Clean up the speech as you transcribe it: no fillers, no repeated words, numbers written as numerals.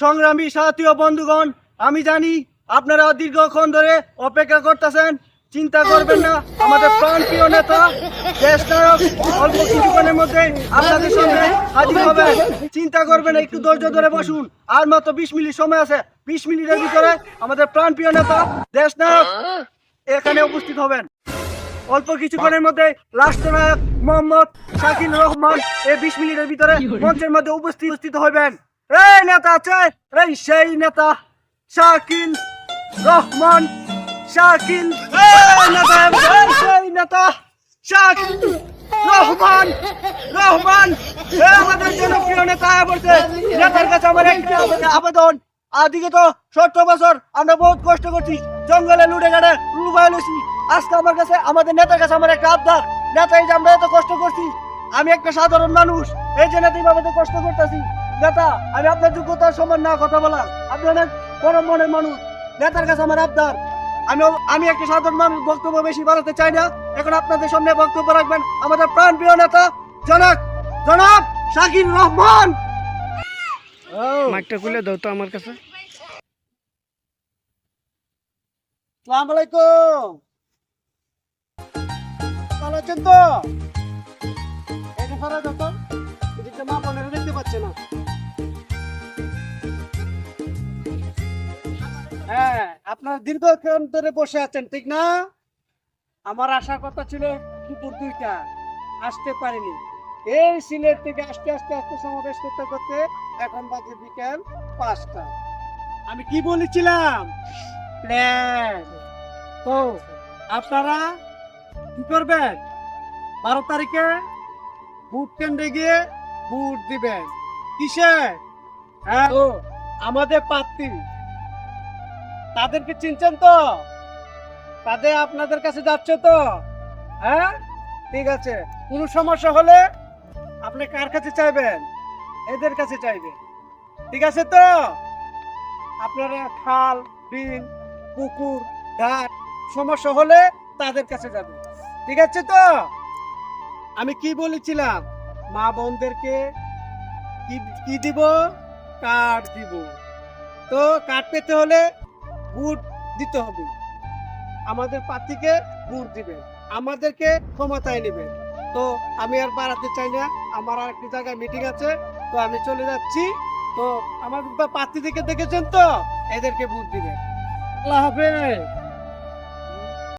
সংগ্রামী সাথী ও বন্ধুগণ, আমি জানি আপনারা দীর্ঘক্ষণ ধরে অপেক্ষা করতেছেন। চিন্তা করবেন না, আমাদের প্রাণপ্রিয় নেতা দেশ নায়ক অল্প কিছুক্ষণের মধ্যে আপনাদের সামনে হাজির হবেন। চিন্তা করবেন, একটু ধৈর্য ধরে বসুন। আর মাত্র 20 মিনিট সময় আছে। 20 মিনিটের ভিতরে আমাদের প্রাণপ্রিয় নেতা দেশ নায়ক এখানে উপস্থিত হবেন। অল্প কিছুক্ষণের মধ্যে রাষ্ট্রনায়ক মোহাম্মদ শাকিল রহমান এই 20 মিনিটের ভিতরে মঞ্চের মধ্যে উপস্থিত হবেন। এই নেতা আছে, এই সেই নেতা শাকিল রহমান। শাকিল নেতা, সেই নেতা শাকিল রহমান আমাদের জনপ্রিয় নেতা বলতে। নেতার কাছে আমার একটা আবেদন, আদিকে তো 70 বছর আমরা বহুত কষ্ট করছি, জঙ্গলে লুটে গাড়ে লুবাই লইছি। আজকে আমার কাছে, আমাদের নেতার কাছে আমার একটা আবদার, নেতা এই যে আমরা এত কষ্ট করছি, আমি একটা সাধারণ মানুষ, এই যে নেতা এইভাবে তো কষ্ট করতেছি, নেতা আমি আপনার যোগ্যতার সমান না কথা বলার, আপনি অনেক বড় মনের মানুষ। নেতার কাছে আমার আবদার, আমি একটা সাধারণ মানুষ, বক্তব্য বেশি বাড়াতে চাই না। এখন আপনাদের সামনে বক্তব্য রাখবেন আমাদের প্রাণপ্রিয় নেতা জনাব শাকিল রহমান। মাইকটা খুলে দাও তো আমার কাছে। আসসালামু আলাইকুম, ভালো আছেন তো? এটা ফরা যত এদিকে মা বোনেরা দেখতে পাচ্ছে না। হ্যাঁ, আপনার দীর্ঘক্ষণ ধরে বসে আছেন, ঠিক না? আমার আসার কথা ছিল দুপুর 2টা, আসতে পারিনি। এই সিলেট থেকে আস্তে আস্তে আস্তে সমাবেশ করতে করতে এখন বাজে বিকেল 5টা। আমি কি বলেছিলাম? প্ল্যান। তো আপনারা কি করবেন? 12 তারিখে ভোট কেন্দ্রে গিয়ে ভোট দিবেন। কিসে? হ্যাঁ, তো আমাদের প্রার্থী তাদেরকে চিনছেন তো? তাদের আপনাদের কাছে যাচ্ছে তো? হ্যাঁ, ঠিক আছে। কোনো সমস্যা হলে আপনি কার কাছে চাইবেন? এদের কাছে চাইবেন, ঠিক আছে তো? আপনারা খাল, বিল, পুকুর, ঘাট সমস্যা হলে তাদের কাছে যাবেন, ঠিক আছে তো? আমি কি বলেছিলাম? মা বোনদেরকে কি দিব? কার্ড দিব। তো কার্ড পেতে হলে ভোট দিতে হবে, আমাদের প্রার্থীকে ভোট দিবেন, আমাদেরকে ক্ষমতায় নেবেন। তো আমি আর বাড়াতে চাই না, আমার আর একটি জায়গায় মিটিং আছে, তো আমি চলে যাচ্ছি। তো আমার প্রার্থীদেরকে দেখেছেন তো, এদেরকে ভোট দিবেন। আল্লাহ হাফেজ।